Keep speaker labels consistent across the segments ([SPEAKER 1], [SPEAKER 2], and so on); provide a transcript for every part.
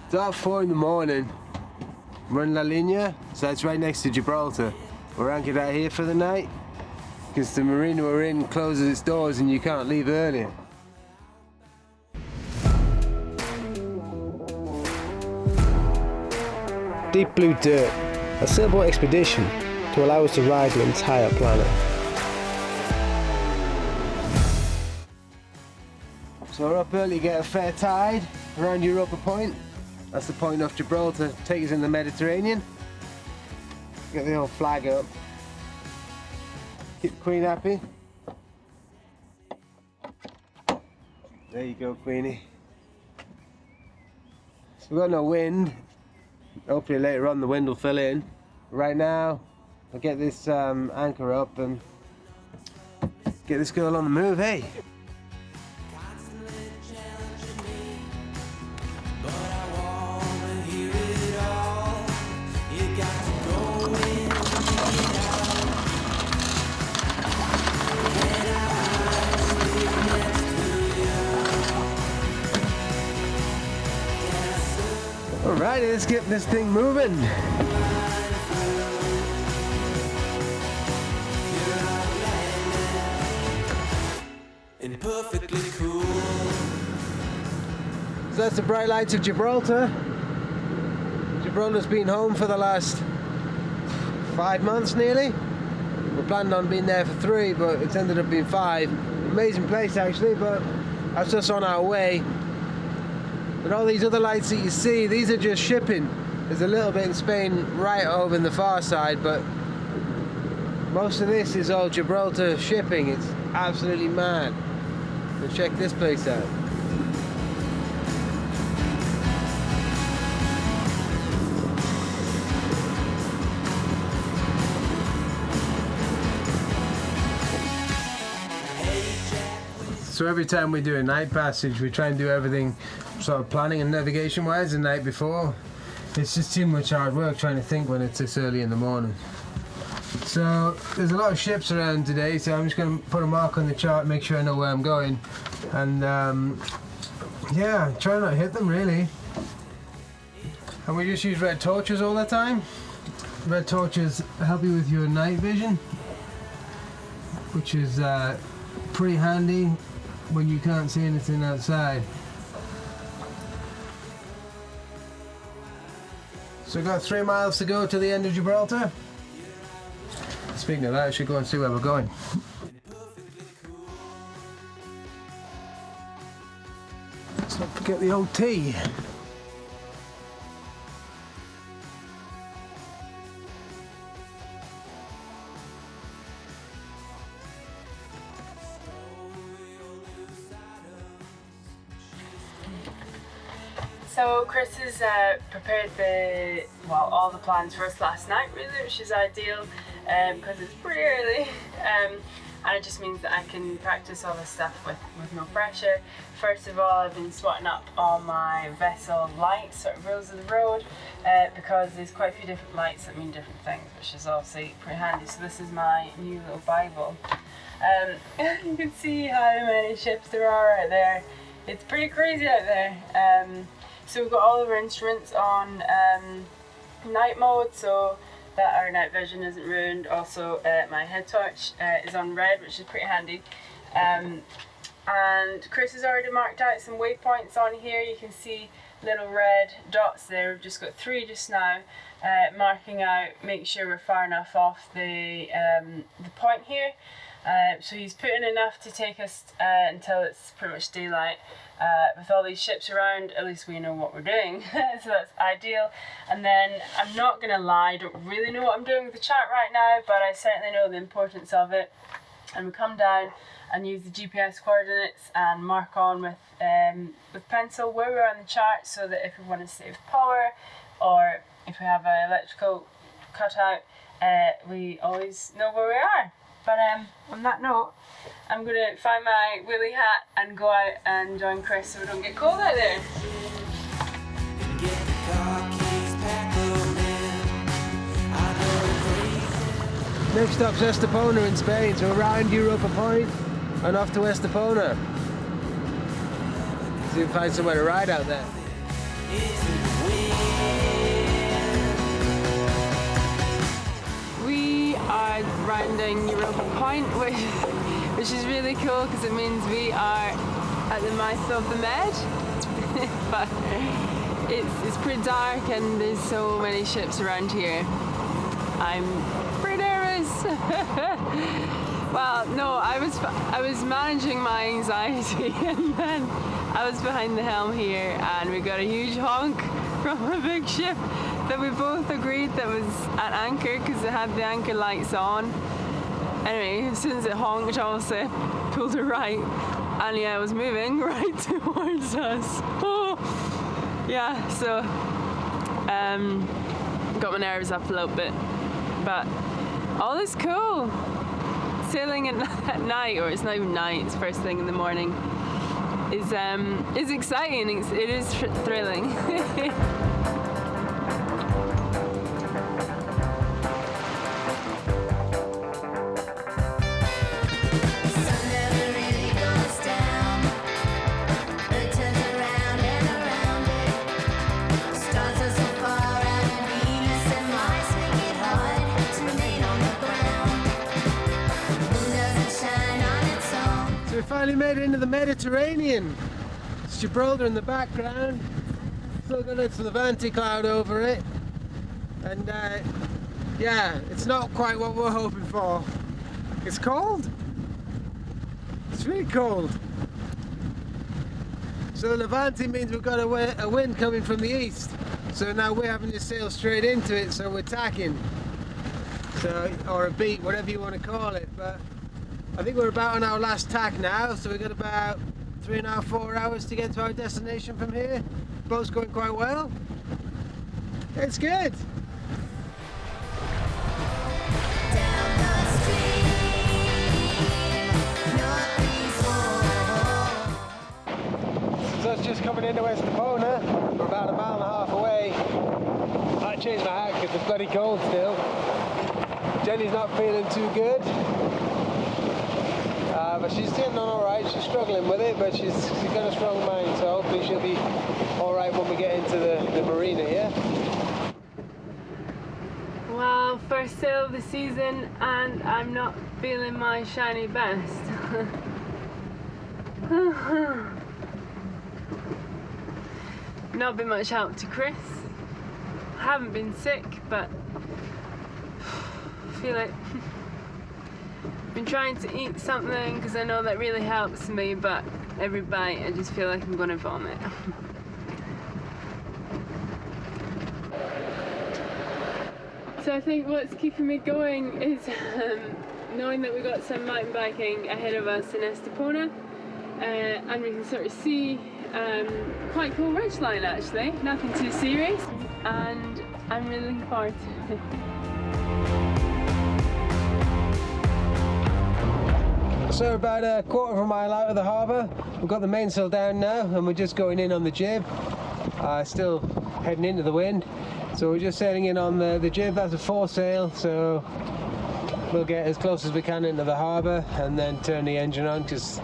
[SPEAKER 1] It's about 4 in the morning. We're in La Linea, so it's right next to Gibraltar. We're anchored out here for the night because the marina we're in closes its doors and you can't leave early. Deep Blue Dirt, a sailboat expedition to allow us to ride the entire planet. So we're up early to get a fair tide around Europa Point. That's the point off Gibraltar, take us in the Mediterranean. Get the old flag up. Keep the Queen happy. There you go, Queenie. So we've got no wind. Hopefully later on the wind will fill in. Right now, I'll get this anchor up and get this girl on the move, hey? Alright, let's get this thing moving. And perfectly cool. So that's the bright lights of Gibraltar. Gibraltar's been home for the last 5 months nearly. We planned on being there for 3, but it's ended up being 5. Amazing place actually, but that's just on our way. And all these other lights that you see, these are just shipping. There's a little bit in Spain right over in the far side, but most of this is all Gibraltar shipping. It's absolutely mad. So check this place out. So every time we do a night passage, we try and do everything sort of planning and navigation wise the night before. It's just too much hard work trying to think when it's this early in the morning. So there's a lot of ships around today, so I'm just going to put a mark on the chart, make sure I know where I'm going, and yeah, try not to hit them really. And we just use red torches all the time. Red torches help you with your night vision, which is pretty handy when you can't see anything outside. So we've got 3 miles to go to the end of Gibraltar. Speaking of that, I should go and see where we're going. Let's not forget the old tea.
[SPEAKER 2] So Chris has prepared all the plans for us last night really, which is ideal because it's pretty early and it just means that I can practice all this stuff with no pressure. First of all, I've been swatting up all my vessel lights, sort of rules of the road, because there's quite a few different lights that mean different things, which is obviously pretty handy. So this is my new little Bible. You can see how many ships there are out there. It's pretty crazy out there. So we've got all of our instruments on night mode so that our night vision isn't ruined. Also my head torch is on red, which is pretty handy. And Chris has already marked out some waypoints on here. You can see little red dots there. We've just got 3 just now, marking out, make sure we're far enough off the point here. So he's put in enough to take us until it's pretty much daylight. With all these ships around, at least we know what we're doing, so that's ideal. And then I'm not going to lie, I don't really know what I'm doing with the chart right now, but I certainly know the importance of it. And we come down and use the GPS coordinates and mark on with pencil where we are on the chart, so that if we want to save power or if we have an electrical cutout, we always know where we are. But on that note, I'm going to find my wheelie hat and go out and join Chris so we don't get cold out there.
[SPEAKER 1] Next stop's Estepona in Spain, so around Europa Point and off to Estepona. See if we can find somewhere to ride out there.
[SPEAKER 2] We are rounding Europa Point, which is really cool because it means we are at the mouth of the Med. But it's pretty dark and there's so many ships around here. I'm pretty nervous. Well, no, I was managing my anxiety, and then I was behind the helm here, and we got a huge honk from a big ship that we both agreed that was at anchor because it had the anchor lights on. Anyway, as soon as it honked, obviously pulled it right, and yeah, it was moving right towards us. Oh, yeah. So got my nerves up a little bit, but all is cool. Sailing at night, or it's not even night, it's first thing in the morning, is exciting. It is thrilling.
[SPEAKER 1] We finally made it into the Mediterranean. It's Gibraltar in the background. Still got its Levante cloud over it. And yeah, it's not quite what we're hoping for. It's cold. It's really cold. So the Levante means we've got a wind coming from the east. So now we're having to sail straight into it, so we're tacking. So, or a beat, whatever you want to call it. But I think we're about on our last tack now, so we've got about 3.5, 4 hours to get to our destination from here. Boat's going quite well. It's good. So it's just coming into West Pomona. We're about 1.5 miles away. I changed my hat because it's bloody cold still. Jenni's not feeling too good. But she's getting on alright. She's struggling with it, but she's got a strong mind, so hopefully she'll be alright when we get into the marina here.
[SPEAKER 2] Well, first sail of the season, and I'm not feeling my shiny best. Not been much help to Chris. Haven't been sick, but I feel like been trying to eat something because I know that really helps me, but every bite I just feel like I'm gonna vomit. So I think what's keeping me going is knowing that we've got some mountain biking ahead of us in Estepona, and we can sort of see quite cool ridgeline actually, nothing too serious, and I'm really looking forward to it.
[SPEAKER 1] So we're about 1/4 mile out of the harbour. We've got the mainsail down now and we're just going in on the jib. Still heading into the wind. So we're just sailing in on the jib. That's a foresail, so we'll get as close as we can into the harbour and then turn the engine on, because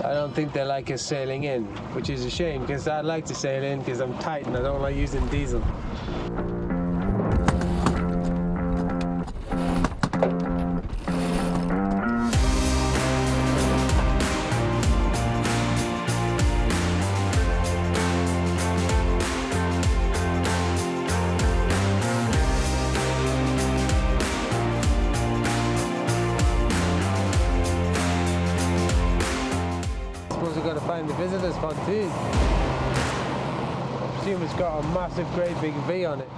[SPEAKER 1] I don't think they like us sailing in, which is a shame because I'd like to sail in because I'm tight and I don't like using diesel. We've got to find the visitors pontoon. I presume it's got a massive, great big V on it.